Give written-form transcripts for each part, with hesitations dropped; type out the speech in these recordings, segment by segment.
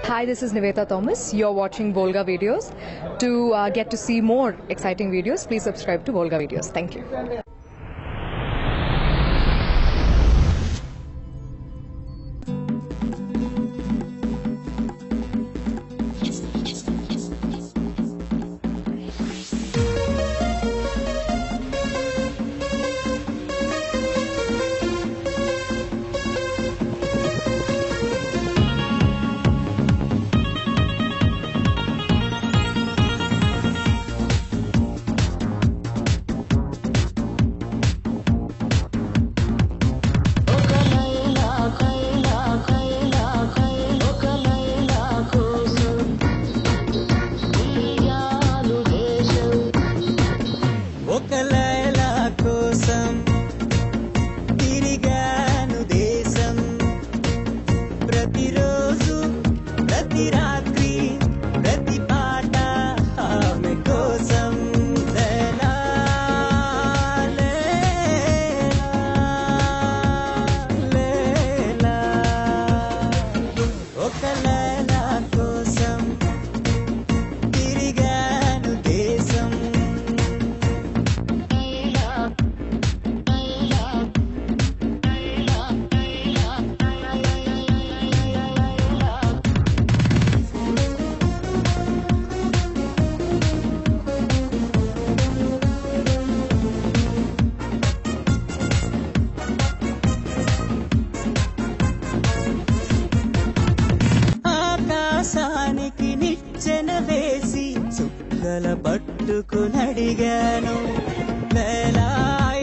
Hi, this is Niveta Thomas. You're watching Volga Videos. To get to see more exciting videos, please subscribe to Volga Videos. Thank you. వేసి చుక్కల పట్టుకు నడిగాను వేలా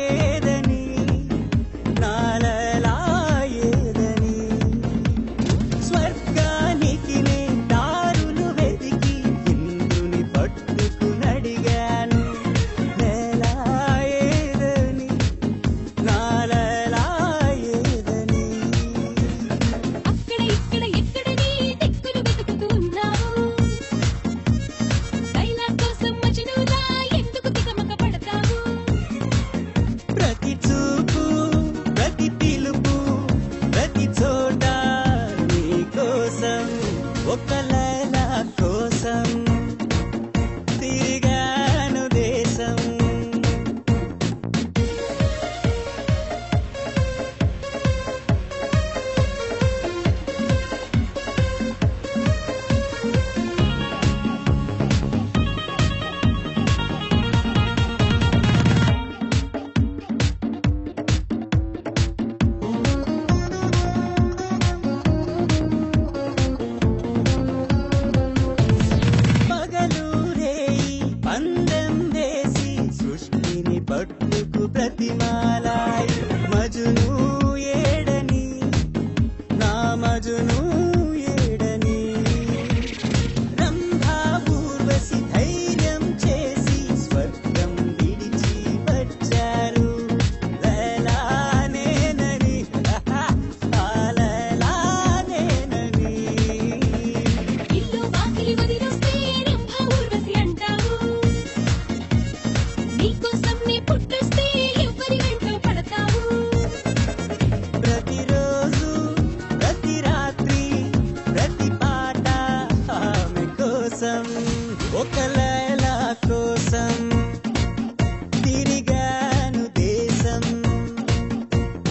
ఏదని నాలలా ఏదని స్వర్గానికి నే దారులు వెతికి ఇంద్రుని పట్టుకు నడిగాను వేలా ఏదని నాలలా ఏదని అక్కడ ఇక్కడ ఎక్కడని దిక్కులు వెతుకుతూ ఉన్నావు లైలా కోసం మజ్నూలా ఎందుకు తికమక పడతావు ప్రతి చూపు ప్రతి పిలుపు ప్రతి చోట నీ కోసం ఒక లైలా కోసం తిరిగాను దేశం పందెం వేసి సృష్టిని పట్టుకు ప్రతిమాలాయి మజును ఏడని నా మజును ఏడని రంభా ఊర్వశి ధైర్యం చేసి స్వర్గం విడిచి వచ్చారు లైలా నేనని లైలా నేనని ఇల్లు వాకిలి వదిలేస్తే రంభా ఊర్వశి అంటావు నీకోసం నీ పుట్టొస్తే ఎవరి వెంట పడతావు ప్రతిరోజు ప్రతి రాత్రి ప్రతి పాట ఆమె కోసం ఒక లైలా కోసం తిరిగాను దేశం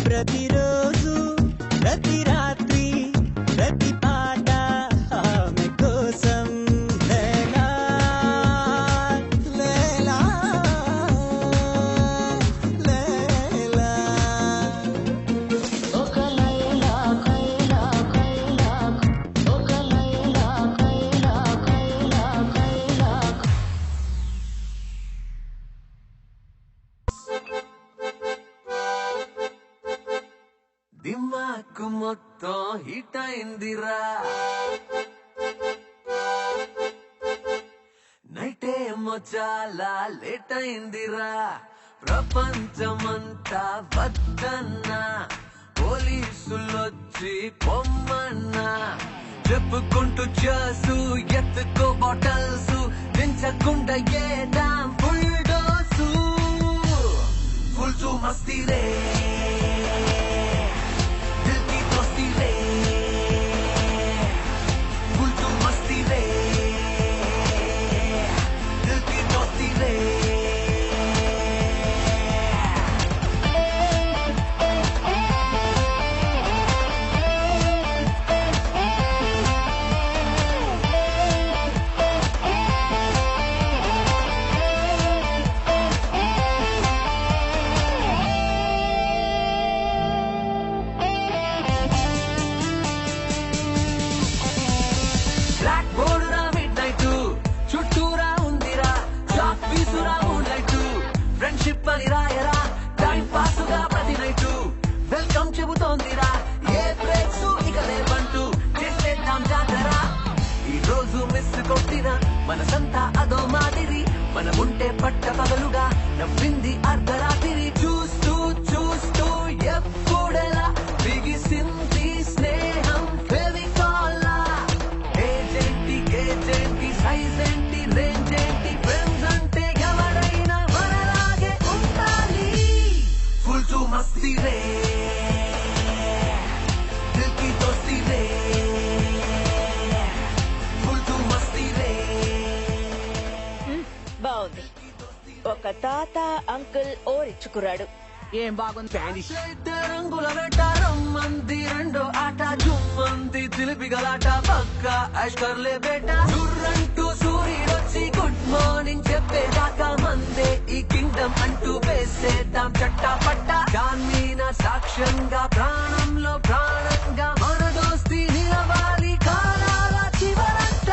ప్రతిరోజు ప్రతి రాత్రి ప్రతి పాట ఆమె కోసం లైలా లైలా లైలా ఒక లైలా కైలా కైలా ఒక లైలా కైలా కైలా కైలా దిమాకు మొత్తం హిట్ అయిందిరా నైట్ ఏమో చాలా లేట్ అయిందిరా ప్రపంచమంతా వద్దన్నా పోలీసులొచ్చి పొమ్మన్నా చెప్పుకుంటూ చేసు ఎత్తుకో బాటల్స్ దించకుండా ఏడా ఫుల్ డోసు ఫుల్ టు మస్తీ రే దిల్ की दोस्ती रे फुल टू రే దిల్ కి దోస్తి రే ఫుల్ టు మస్తీ రే. బాగుంది. ఒక తాత అంకుల్ ఓ రిచ్చుకురాడు. ఏం బాగుంది. రంగుల వేటారం మంది రెండో ఆట జుమ్మంది తెలిపి గలాట పక్క ఐష్కర్లే బేట సుర్రంటూ సూర్యుడొచ్చి గుడ్ మార్నింగ్ చెప్పేదాకా మందే ఈ కింగ్డమ్ అంటూ వేసేద్దాం చట్టా పట్టా దాన్మీన సాక్ష్యంగా ప్రాణంలో ప్రాణంగా మన దోస్తి నిలవాలి కాలాల చివరంట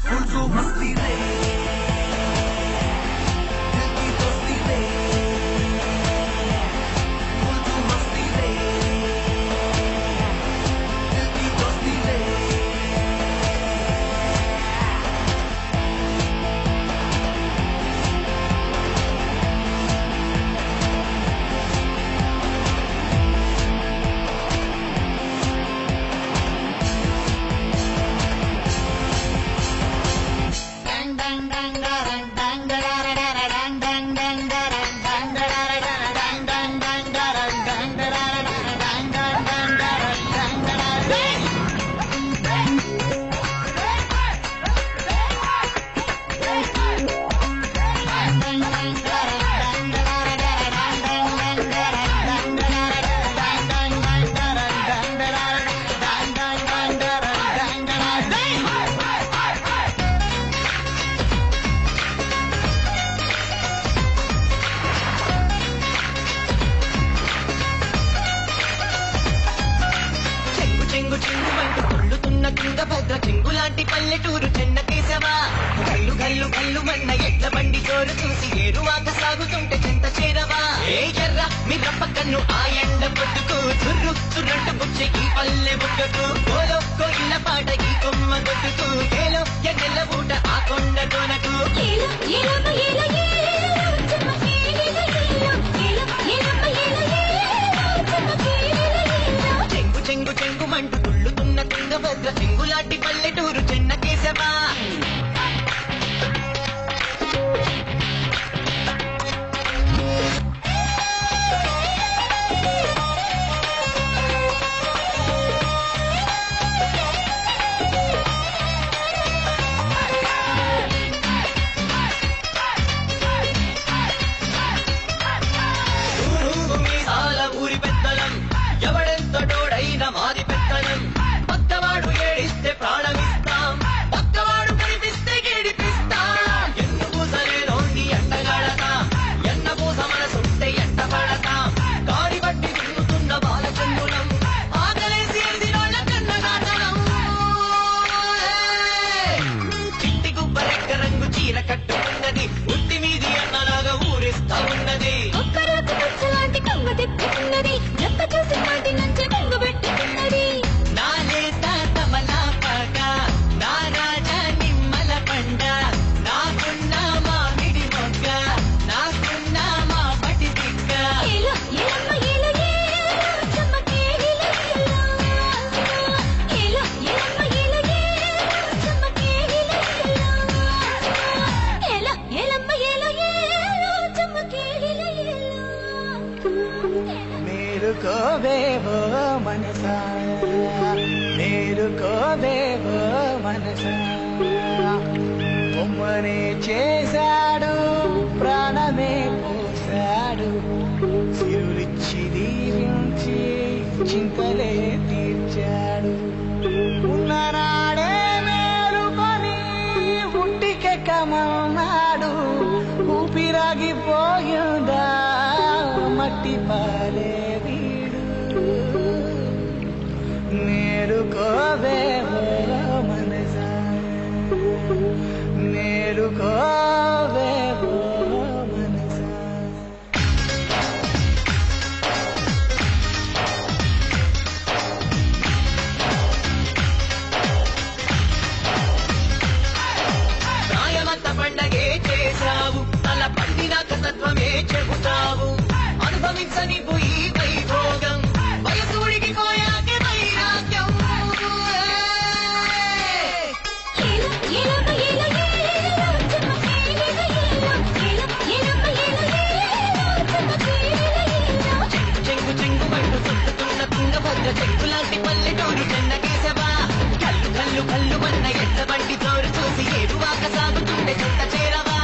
ఫుల్ మస్తీ రే చెంగులాంటి పల్లెటూరు చెన్న కేశవా కళ్ళు కళ్ళు కళ్ళు మన్న ఎడ్ల బండి జోరు చూసి ఏరువాక సాగుతుంటే చెంత చేరవా ఏ ఎర్ర మిర్రప్ప కన్ను ఆ ఎండ పొట్టుకు చుర్రు చుర్రంటు బుచ్చి ఈ పల్లె బుక్కకు కోలో కోయిల పాట ఈ కొమ్మ గొట్టుకు ఏలో ఎన్నెల్ల ఊట ఆ కొండ కోనకు చెంగు చెంగు చెంగు మంటు తుళ్ళుతున్న తుంగభద్ర చెంగులాంటి పల్లెటూరు చెన్న కేశవా ఊరి పెద్దలం ఎవడెంత డోడైన మాది పెద్దలం పక్కవాడు ఏడిస్తే ప్రాణమిస్తాం పక్కవాడు కనిపిస్తే గేడిపిస్తాం ఎన్ను పూసలే రోడ్డి ఎండగాడతాం ఎన్న పూస మనసుంటే ఎంట పడతాం కాడి బట్టి తిరుగుతున్న బాలచందులం ఆకలేసి ఎదిరోళ్ళ కన్నగాటం చిట్టి గుబ్బరెక్క రంగు చీర కట్టుకున్నది ఉట్టి మీది అన్నలాగా ఊరిస్తా ఉన్నది నాలేత కమలాపాక నా రాజా నిమ్మల పండ నాకున్న మామిడి మొగ్గ నాకున్న మా పటి దిక్క మేలుకోవేవో మనసా మేలుకోవేవో మనసా బొమ్మనే చేశాడు ప్రాణమే పోశాడు సిరులిచ్చి దీవించి చింతలే తీర్చాడు ఉన్ననాడే మేలుకొని ఉట్టికెక్కమన్నాడు ఊపిరాగిపోయిందా మట్టి పాలే వీడు మేలుకోవేవో మనసా మేలుకోవేవో మనసా. చెక్కులాంటి పల్లెటూరు చెన్నకేశవా కళ్ళు కళ్ళు కళ్ళు అన్న ఎడ్ల బండి జోరు చూసి ఏరువాక సాగుతుంటే చెంత చేరవా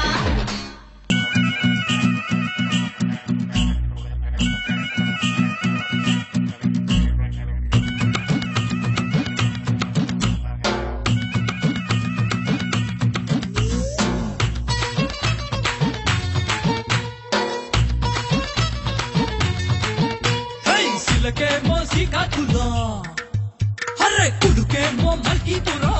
సిలకేమో శ్రీకాకుళం అరే కులుకేమో మల్కీపురం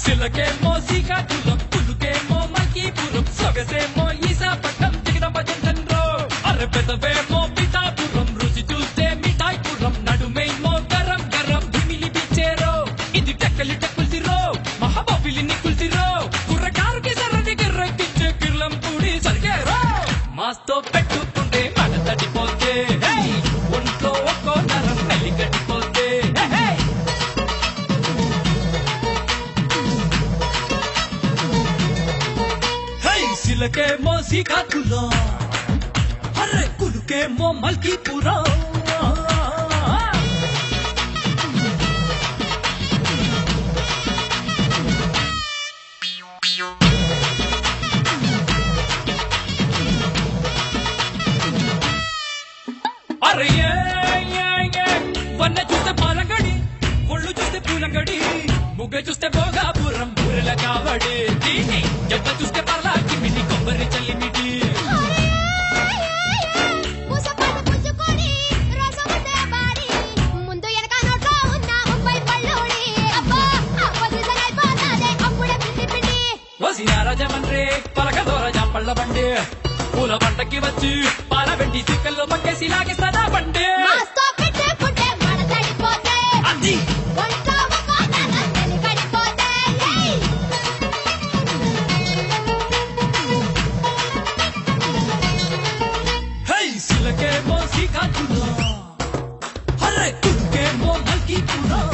సిలకేమో శ్రీకాకుళం కులుకేమో మల్కీపురం సొగసేమో ఈశాపట్నం దిగడమ జంటన్రో అరే పెదవేమో పిఠాపురం రుచి చూస్తే మిఠాయిపురం నడుమేమో గరం గరం భిమిలి బిచ్చేరో ఇది టెక్కలి టెక్కుల్సిరో మహాబాబిలిని కుల్సిరో కుర్రకారుకి సరది గిర్రెక్కించే కిర్లం పూడి సరిగేరో మాస్తో పెట్టుకుంటే మన తడిపోతే ఒంట్లో ఒక్కో నరం నెల్లి గడిపోతే సిలకేమో శ్రీకాకుళం అరే కులుకేమో మల్కీపురం అరే వన్న చూస్తే పాలంగడి ఒళ్ళు చూస్తే పూలంగడి ముగ్గ చూస్తే భోగాపురం ఊరల కావడి దీని ఎవ్వ చూస్తే పర్లాకి మిడి కొబ్బరి చల్లిమిడి రాజమండ్రి పలకదోర జాపళ్ళ బండి పూల పంటకి వచ్చి పాల వెండి సిక్కల్లో పక్కేసి లాగిస్తానా బండి అది సిలకేమో శ్రీకాకుళం అరే కులుకేమో మల్కీపురం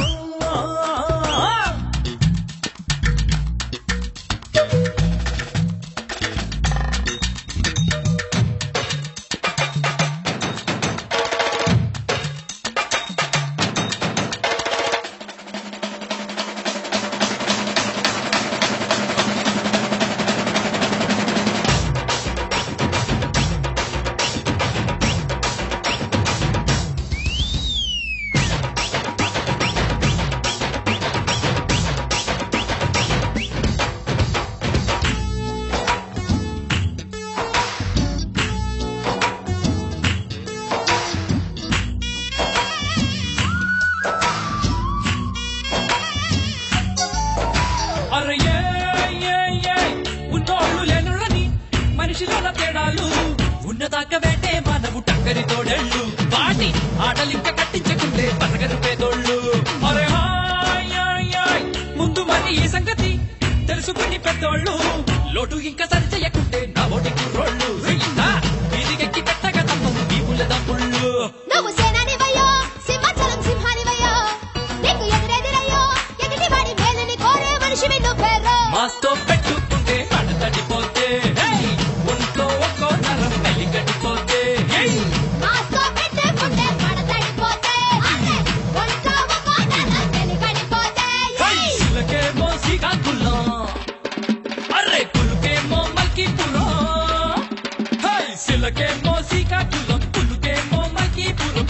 ఉన్నోళ్ళు లేనుడని మనిషిలోన తేడాలు ఉన్నదాకా వేటే మనవు టక్కరి తోడేళ్ళు వాటి ఆటలింక కట్టించకుంటే బతకరు పేదోళ్ళు అరే ముందు మరి ఈ సంగతి తెలుసుకుని పెద్దోళ్ళు లోటు ఇంకా సరి చెయ్యకుంటే నా ఓటి కుర్రోళ్ళు వీధికెక్కి పెట్టగా తప్పదు వీపుల దమ్ముళ్ళు నువ్వు సేనానివయ్యో సింహాచలం సింహానివయ్యో నీకు ఎదురెదురయ్యో ఎదుటి వాడి మేలుని కోరే మనిషివి నువ్వేరో మాస్తో పెట్టుకుంటే మన తడిపోతే ఒంట్లో ఒక్కో నరం నెల్లి గడిపోతే మాస్తో పెట్టుకుంటే పడతడిపోతే ఒంట్లో ఒక్కో నరం నెల్లి గడిపోతే సిలకేమో శ్రీకాకుళం అరే కులుకేమో మల్కీపురం సిలకేమో శ్రీకాకుళం కులుకేమో మల్కీపురం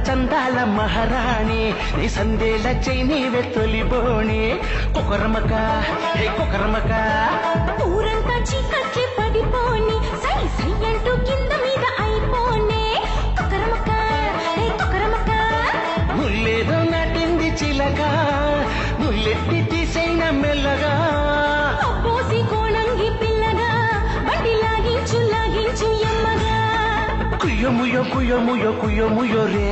చందాల మహారాణి నీ సందేల చైనీవే తొలిబోణి కుకరమక హే కుకరమక ఊరంతా చీకట్లే పడిపోని సై సై అంటూ కింద మీద అయిపోనే కుకరమక హే కుకరమక ముల్లేదో నాటింది చిలక ముల్లెట్టి తీసైన మెల్లగా అబ్బోసి కోణంగి పిల్లగా బండి లాగించు లాగించు ఎమ్మగా కుయ్యముయ్యో కుయ్యముయ్యో కుయ్యముయ్యో రే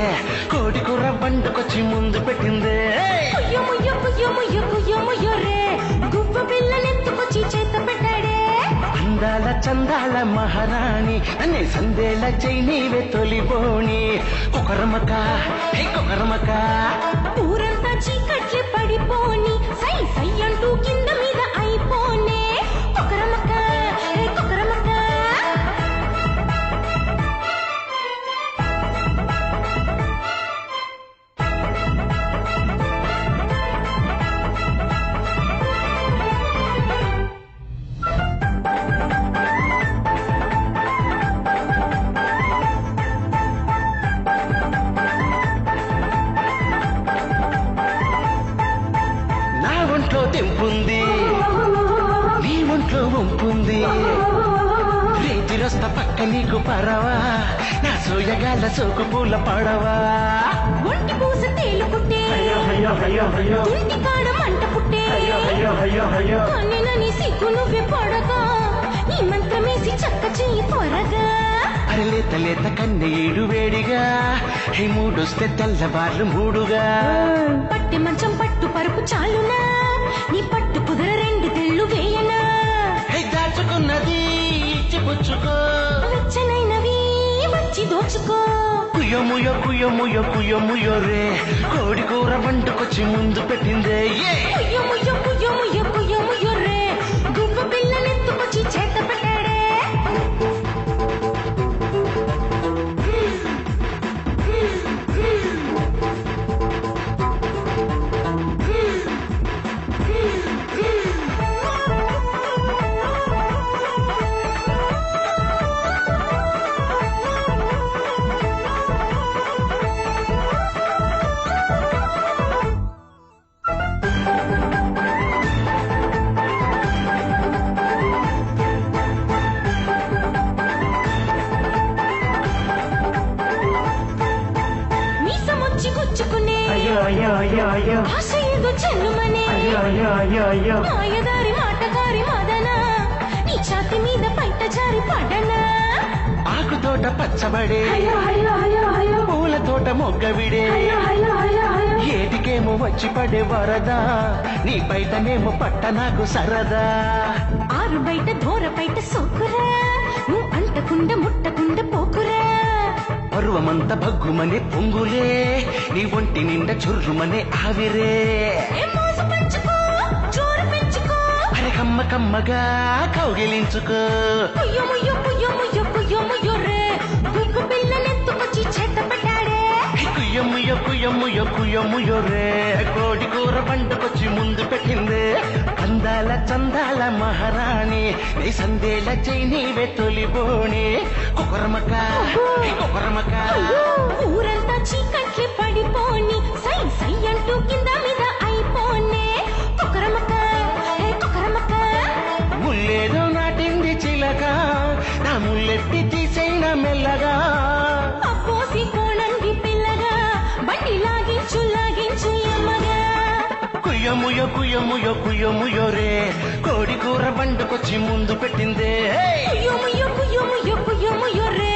కోడి కూర బండుకొచ్చి ముందు పెట్టిందే కుయ్యముయ్యో కుయ్యముయ్యో కుయ్యముయ్యో రే గువ్వ పిల్లనెత్తుకొచ్చి చేత పెట్టాడే అందాల చందాల మహారాణి అనే సందేల చైనీవే తొలిబోణి కుకరమక హే కుకరమక ఊరంతా చీకట్లే పడిపోని సై సై అంటూ కింద మీద అయిపోనే కుకరమక హే కుకరమక నా ఒంట్లో తెంపుంది నీ ఒంట్లో వంపుంది రేతిరొస్త పక్క నీకు పరవా నా సోయగాల సోకు పూల పడవా ఒంటి పూస తేలుకుంటే ఇంటి కాడ మంట పుట్టే కన్నెలని సిగ్గు నువ్వే పడగా నీ మంత్రమేసి చక్క చెయ్యి త్వరగా అరే లేత లేత కన్నె ఏడు వేడిగా హే మూడొస్తే తెల్లవార్లు మూడుగా పట్టి మంచం పట్టు పరుపు చాలునా నీ పట్టు కుదర రెండు తెల్లు వేయనా హే దాచుకున్నది ఇచ్చి పుచ్చుకో వెచ్చనైనవి వచ్చి దోచుకో కుయ్యముయ్యో కుయ్యముయ్యో కుయ్యముయ్యో రే కోడి కూర వంటకొచ్చి ముందు పెట్టిందే ఏ కుయ్యముయ్యో కుయ్యముయ్యో కుయ్యముయ్యో రే గువ్వ పిల్లనెత్తుకొచ్చి చేత పెట్టాడే మీసమొచ్చి గుచ్చుకునే ఆశ ఏదో చెల్లుమనే మాయదారి మాటగారి మదన నీ ఛాతి మీద పైట జారి పడనా ఆకు తోట పచ్చబడే పూల తోట మొగ్గవిడే ఏటికేమో వచ్చి పడే వరదా నీ బయటనేమో పట్ట నాకు సరదా ఆరు బయట ధోర బయట సోకురా నువ్వు అంటకుండా ముట్టకుండా పోకురా పర్వమంత భగ్గుమనే పొంగులే నీ ఒంటి నిండా చుర్రుమనే ఆవిరే ఏ మోసు పంచుకో జోరు పెంచుకో అరే కమ్మ కమ్మగా కౌగిలించుకో కుయ్యముయ్యో కుయ్యముయ్యో కుయ్యముయ్యో రే గుగ్గు పిల్లనెత్తుకొచ్చి చేత పెట్టాడే కుయ్యముయ్యో కుయ్యముయ్యో కుయ్యముయ్యో రే కోడి కూర పండుకొచ్చి ముందు పెట్టిందే అందాల చందాల మహారాణి నీ సందేల చైనీవే తొలిబోణి కుకరమక కుకరమక ఊరంతా చీకట్లే పడిపోని సై సై అంటూ కింద మీద అయిపోనే కుకరమక హే కుకరమక ముల్లేదో నాటింది చిలక నా ముల్లెట్టి తీసైన మెల్లగా అబ్బోసి కోణంగి పిల్లగా బండి లాగించు లాగించు ఎమ్మగా కుయ్యముయ్యో కుయ్యముయ్యో కుయ్యముయ్యో రే కోడి కూర బండుకొచ్చి ముందు పెట్టిందే కుయ్యముయ్యో కుయ్యముయ్యో కుయ్యముయ్యో రే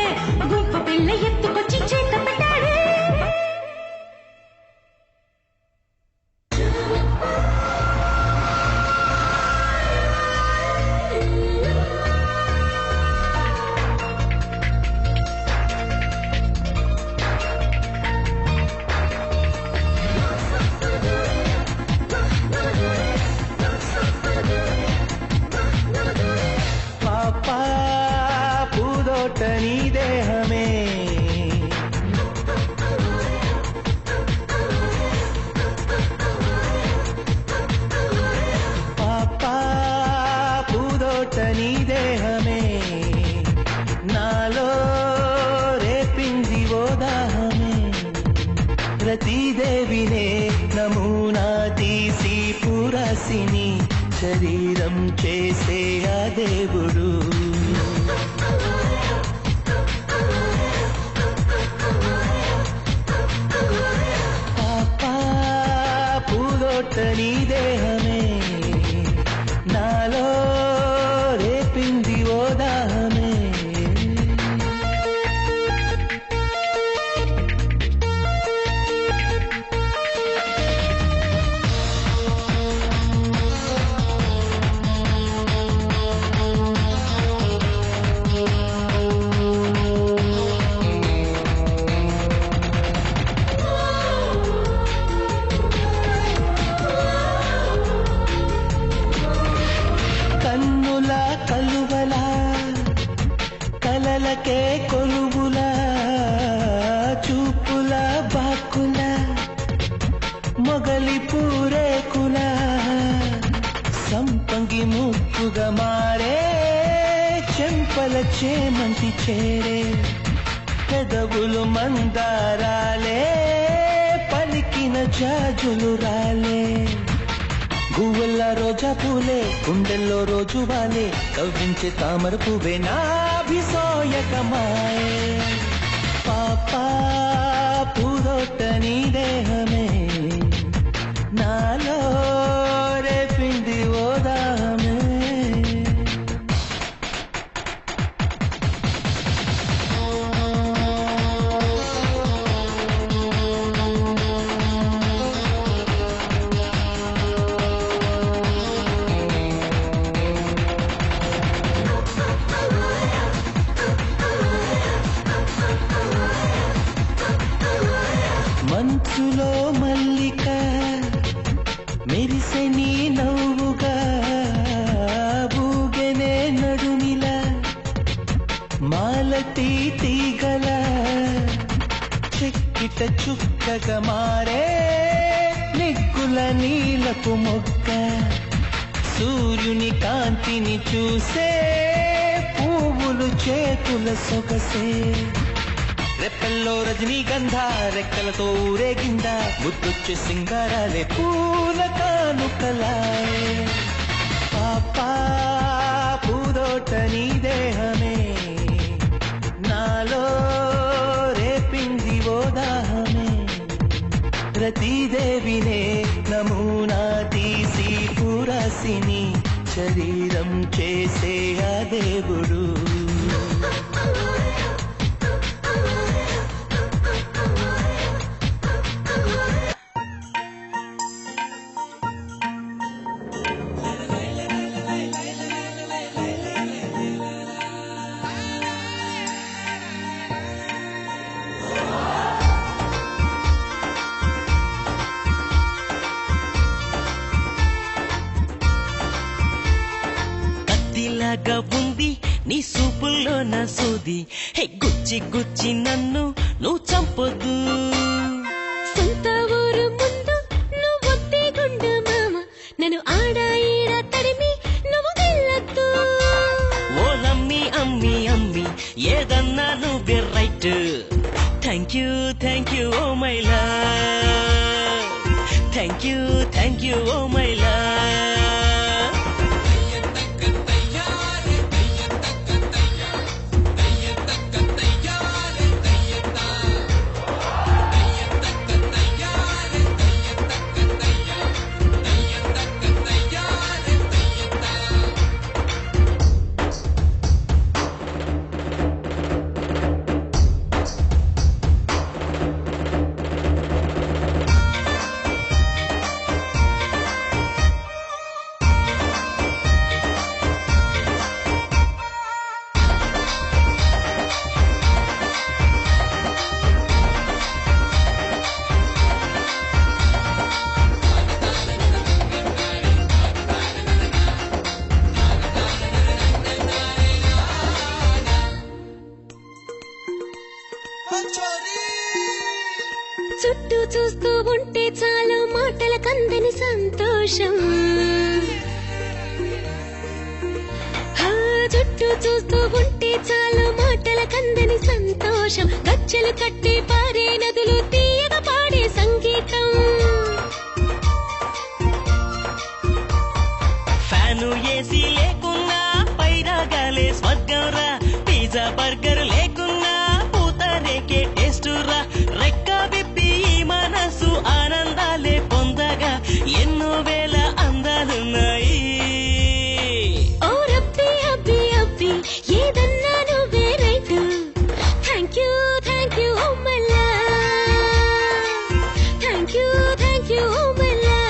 గుంప పిల్ల ఎత్తుకొచ్చి చేత పెట్టాడే రతీదేవినే నమూనా తీసి పురాసిని శరీరం చేసే ఆ దేవుడు పాపా పూదోట నీ దేహమే నాలో రేపింది ఓ దాహమే కన్నుల కలువలా కలలకే కొలువులా చూపుల బాకుల మొగలి పూరేకుల సంపంగి ముక్కుగా మారే చెంపల చేమంతి చేరే పెదవులు మందారాలే పలికిన జాజులు రాలే గువ్వల రోజా పూలే గుండెల్లో రోజు వాలే కవ్వించే తామర పువ్వే నాభిసోయకమాయే పాపా పూదోట నీ దేహమే నాలో రేపింది ఓ దాహమే మంచులో మల్లిక మెరిసె నీ నవ్వుగా బూగెనే నడుమిలా మాలతీ తీగల చెక్కిట చుక్కగా మారే నిగ్గుల నీలపు మొగ్గ సూర్యుని కాంతిని చూసే పువ్వులు చేతుల సొగసే రెప్పల్లో రజనీగంధ రెక్కలతో ఊరేగిందా ముద్దొచ్చే సింగారాలే పూల కానుకలాయే పాపా పూదోట నీ దేహమే నాలో రేపింది ఓ దాహమే రతీదేవినే నమూనా తీసి పురాసిని శరీరం చేసే ఆ దేవుడు కత్తిలాగా ఉంది నీ సూపుల్లో నా సోది హే గుచ్చి గుచ్చి నన్ను నువ్వు చంపొద్దు సొంత ఊరు ముందు నువ్వు గుండు మామ నన్ను ఆడా ఈడ తరిమి నువ్వు వెళ్ళొద్దు ఓ నమ్మి అమ్మి అమ్మి ఏదన్నా నువ్వే right thank you oh my love thank you oh my love చుట్టూ చూస్తూ ఉంటే చాలు మాటల కందని సంతోషం చుట్టూ చూస్తూ ఉంటే చాలు మాటల కందని సంతోషం గచ్చలు కట్టి పారే నదులు తీయగా పాడే బర్గర్ లేకున్నా పూత రేకే టేస్టురా రెక్క విప్పి మనసు ఆనందాలే పొందగా ఎన్నో వేల అందాలున్నాయి ఓ రబ్బీ అబ్బి అబ్బి ఏదన్నా నువ్వే right thank you oh my love thank you oh my love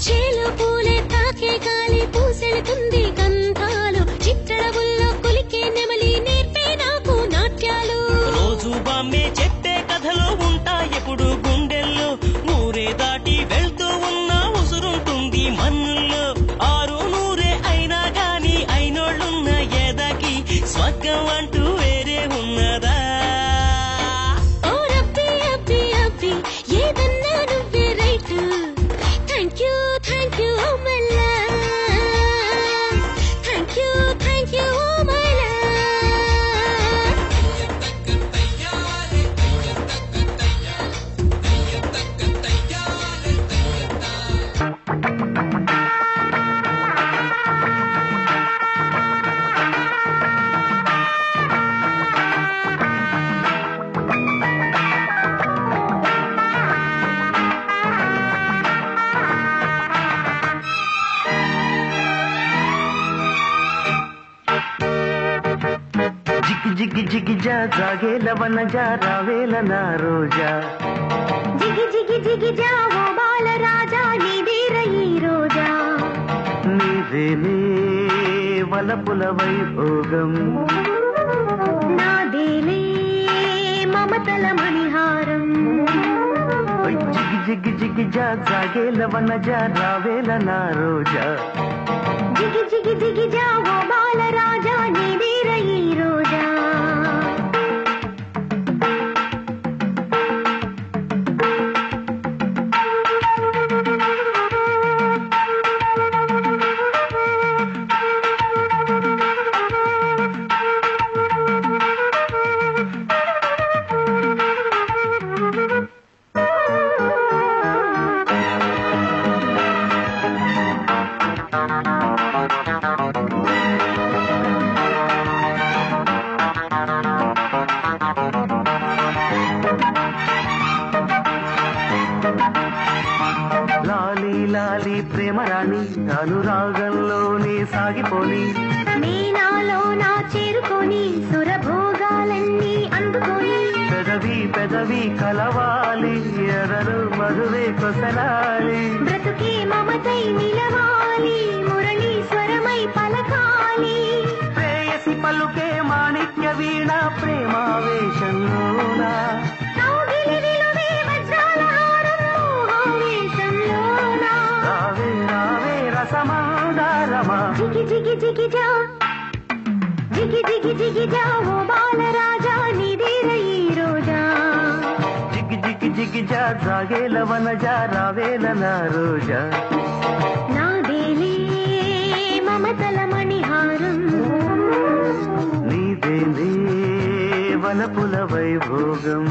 చేలో పూలే తాకే గాలి పూసెడుతుంది గంధాలు చిట్టడవుల్లో కులికే నెమలి నేర్పే నాకు నాట్యాలు రోజు బామ్మే చెప్పే కథలో ఉంటాయెప్పుడు గుండెల్లో ఊరే దాటి వెళ్తూ ఉన్నా ఉసురుంటుంది మన్నుల్లో ఆరు నూరే అయినా గాని అయినోళ్ళున్న ఎదకి స్వర్గం అంటూ వేరే ఉన్నదా ఓ రబ్బీ అబ్బి అబ్బి ఏదన్నా నువ్వే right thank you oh my love thank you oh my love జిగి జిగి జిగి జా జాగేల వన జా రావేల నా రోజా జిగి జిగి జిగి జావో బాల రాజా నీదేర ఈ రోజా నీదేనే వలపుల వైభోగం నాదేలే మమతల మణిహారం ఓయ్ జిగి జిగి జిగి జా జాగేల వన జా రావేల నా రోజా జిగి జిగి జిగి జావో బాల రాజా నీదేర ఈ రోజా లాలి లాలి ప్రేమరాణి అనురాగంలోనే సాగిపోని మీనాలో నా చేరుకొని సురభోగాలన్నీ అందుకొని పెదవి పెదవి కలవాలి ఎదరు మధువే కొసలాలి బ్రతుకే మమతై నిలవాలి మురళీశ్వరమై పలకాలి ప్రేయసి పలుకే మాణిక్య వీణ ప్రేమావేశంలోనా కౌగిలి విలువే వజ్రాల హారం మోహావేశంలోనా రావే రావే రసమాదారమా జిగి జిగి జిగి జా జిగి జిగి జిగి జా ఓ బాల రాజా నీదేర ఈ రోజా జిగి జిగి జిగి జా జాగేల వన జా రావేల నా రోజా నాదేలే మమతల మణిహారం నీదేనే వలపుల వైభోగం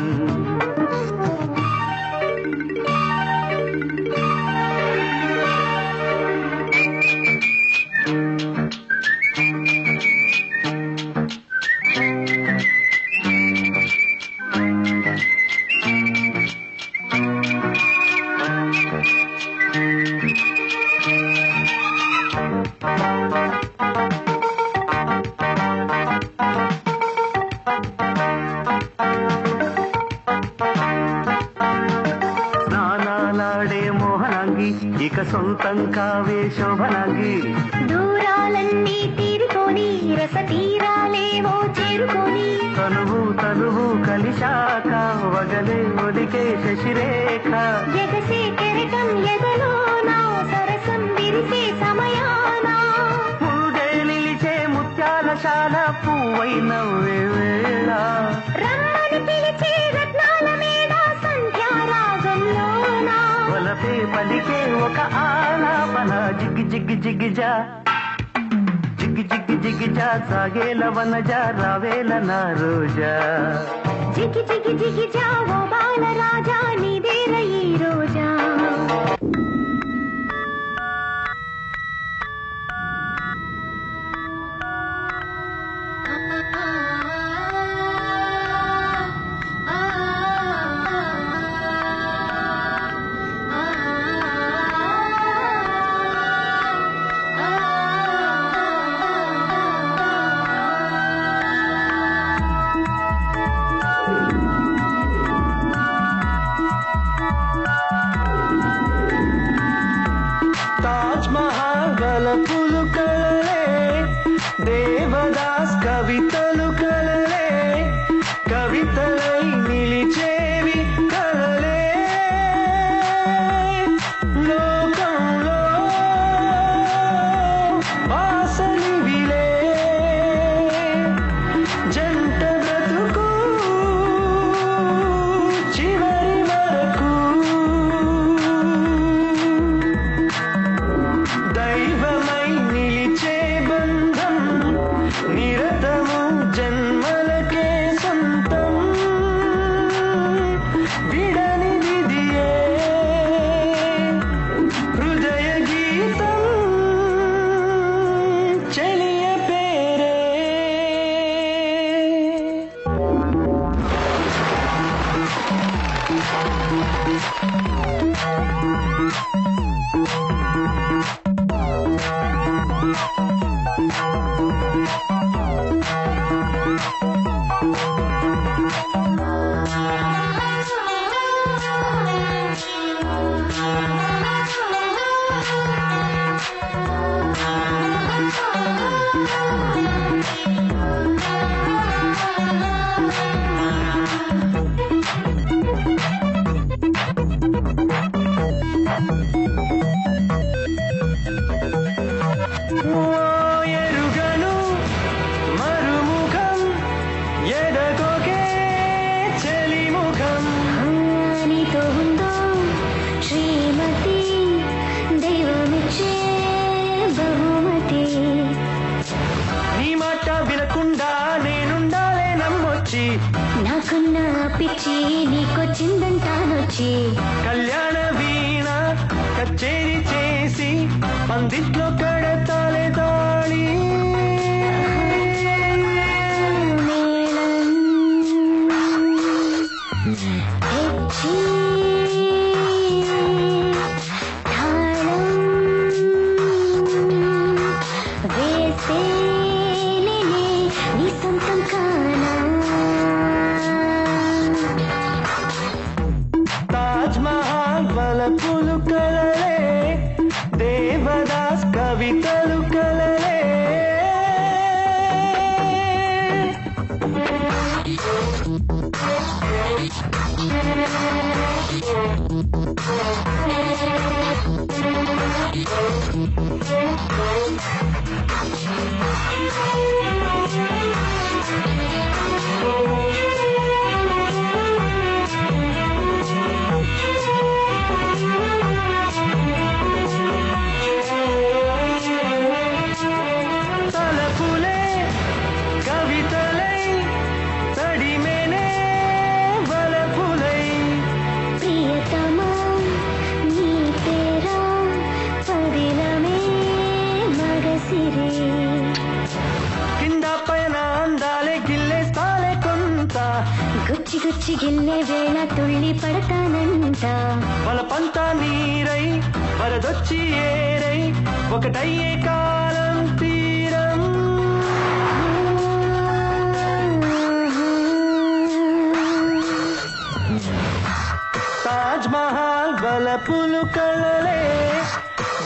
ఇక సొంతం కావే శోభనాంగి దూరాలన్నీ తీరుకొని నీరస తీరాలేవో చేరుకొని తనువు కలిశాక వగలే ఒలికే శశిరేఖ ఎగసే కెరటం ఎదలోన సరసం విరిసే సమయాన పూడే నిలిచే ముత్యాలశాల పువ్వైన వేళ రమ్మని పిలిచే రత్నాల మీద సంధ్యారాగంలోన వలపే పలికే ఒక ఆలాపన జిగ్గి జిగ్గి జిగ్గిజా జిగ్గి జిగ్గి జిగ్గిజా సాగేల వనజా రావేల నా రోజా జిగి జిగి జిగి జావో బాల రాజా నీదేర ఈ రోజా తాజ్ మహల్ గలపులు కలలే దేవదాస్ కవితలు కలలే కవితలై నిలిచేవి కలలే లోకంలో వాసలివిలే జంట బ్రతుకు చివరి వరకు దైవమై నిలిచే బంధం నిరతము జన్మలకే సొంతం విడనిదియే హృదయ గీతం చెలియ పేరే ఎరుగను మరుముఖం ఎడగొకే చెలిముఖం నీతో ఉందో శ్రీమతి దైవమిచ్చే బహుమతి నీ మాట వినకుండా నేనుండాలే నమ్మొచ్చి నాకున్న పిచ్చి నీకొచ్చిందంటానొచ్చి కళ్యాణ వీణ కచేరి చేసి పందిట్లో కడతాలే తాళి మేళం హెచ్చి తాళం వేసేనే నీ సొంతం కానా తాజ్ మహల్ వలపులు కలలే దేవదాస్ కవితలు కలలే తలపులే కవితలై తడిమేనే వలపులై ప్రియతమా నీ పేరా పదిలమే మగసిరి కింద పైన అందాలే గిల్లేస్తాలే కొంత గుచ్చి గుచ్చి గిల్లే వేళ తుళ్ళి పడతానంట వలపంతా నీరై వరదొచ్చి ఏరై ఒకటయ్యే కాలం తీరం తాజ్ మహల్ వలపులు కలలే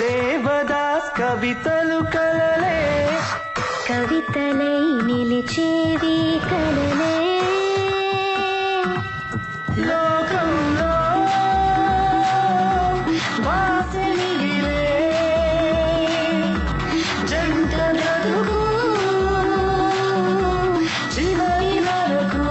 దేవదాస్ కవితలు కలలే కవితలై నిలిచేవి కలలే లోకంలో వాసనిలే జంట బ్రతుకు చివరి వరకు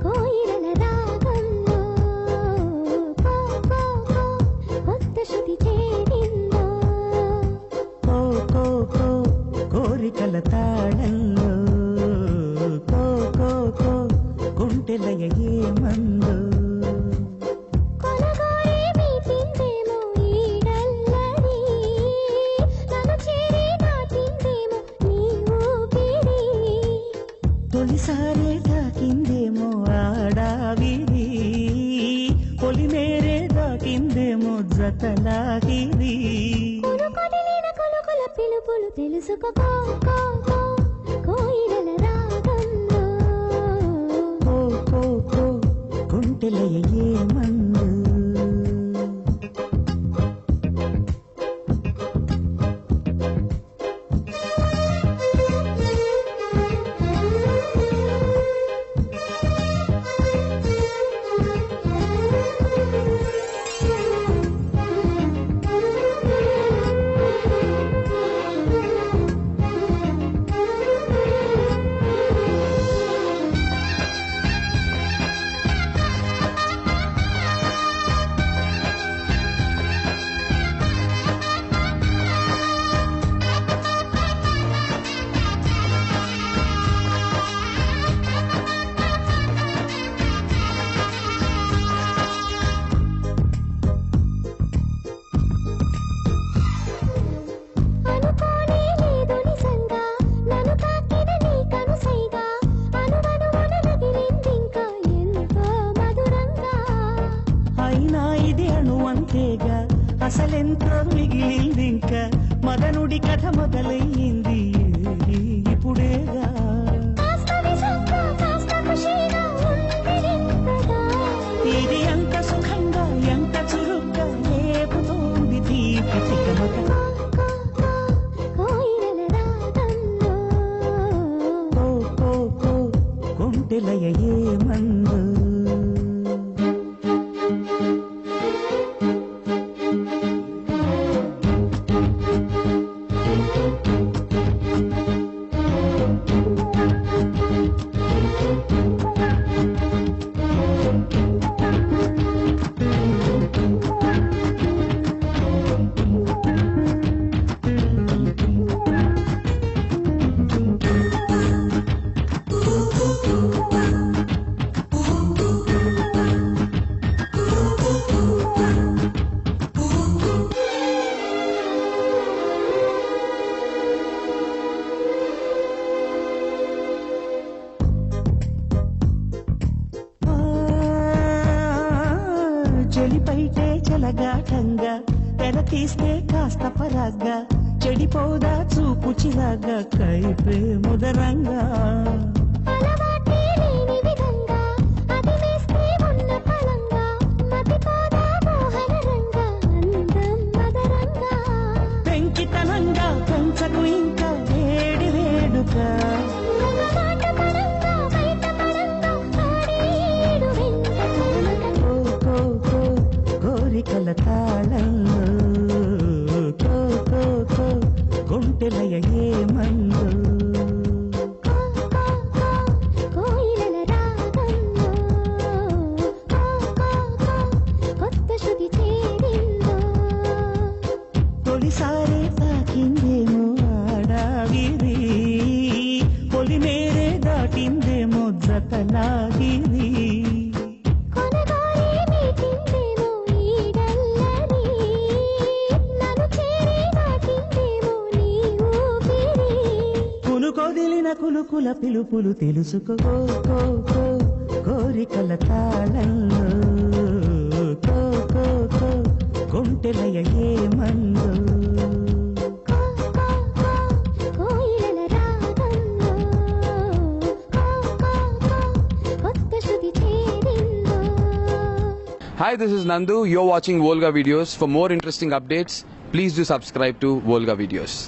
కోయిలల రాగంలో కొత్త శృతి చేరిందో కో కో కో కోరికల తాళంలో కో కో కో గుంటెలయ ఏమందో కొనగానే మీటిందేమో ఈడల్లరి నన్ను చేరి దాటిందేమో నీ ఊపిరి తొలిసారే తాకిందేమో ఆడావిరి పొలిమేరే దాకిందేమో జతలాగిరి కొనుకొదిలిన కొలుకుల పిలుపులు తెలుసుకో కోయిలల రాగంలో కో కో కో గుంటెలయ ఏమందో అనుకోనే లేదు నిజంగా నన్ను తాకిన నీ కనుసైగా అనువనువున రగిలిందింకా ఎంతో మధురంగా అయినా ఇది అణువంతేగా అసలెంతో మిగిలిందింకా మదనుడి కథ మొదలయ్యింది ఇప్పుడేగా కాస్త నిజంగా కాస్త ఖుషీగా ఉంది ఇంతగా ఇది ఎంత సుఖంగా ఎంత చురుగ్గా లేపుతోంది తీపి చికమక కోయిలల రాగంలో కో కో కో గుంటెలయ ఏమందో చెలిపైటే చెలగాటంగా తెర తీస్తే కాస్త పరాగ్గా చెడిపోదా చూపు చిరాగా కైపే ముదరంగా అలవాటే లేని విధంగా అది వేస్తే ఉన్న ఫలంగా మతిపోదా మోహన రంగా అందం మదరంగా పెంకితనంగా పెంచకు ఇంకా వేడి వేడుక మగమాట పరంగా బయట పరంగా ఆడేడు వెంట కో కో కో కోరికల తాళంలో కో కో కో గుంటెలయ ఏమందో కోయిలల రాగంలో కొత్త శృతి చేరిందో తొలిసారే తాకిందేమో ఆడావిరి పొలిమేరే దాటిందేమో జతలాగిరి కొనగానే మీటిందేమో ఈడల్లరి నన్ను చేరి దాటిందేమో నీ ఊపిరి కునుకొదిలిన కులుకుల పిలుపులు తెలుసుకో కో కో కోరికల తాళంలో కో కో కో గుంటెలయ ఏమందో కో Hi, this is Nandu. You're watching Volga Videos. For more interesting updates, please do subscribe to Volga Videos.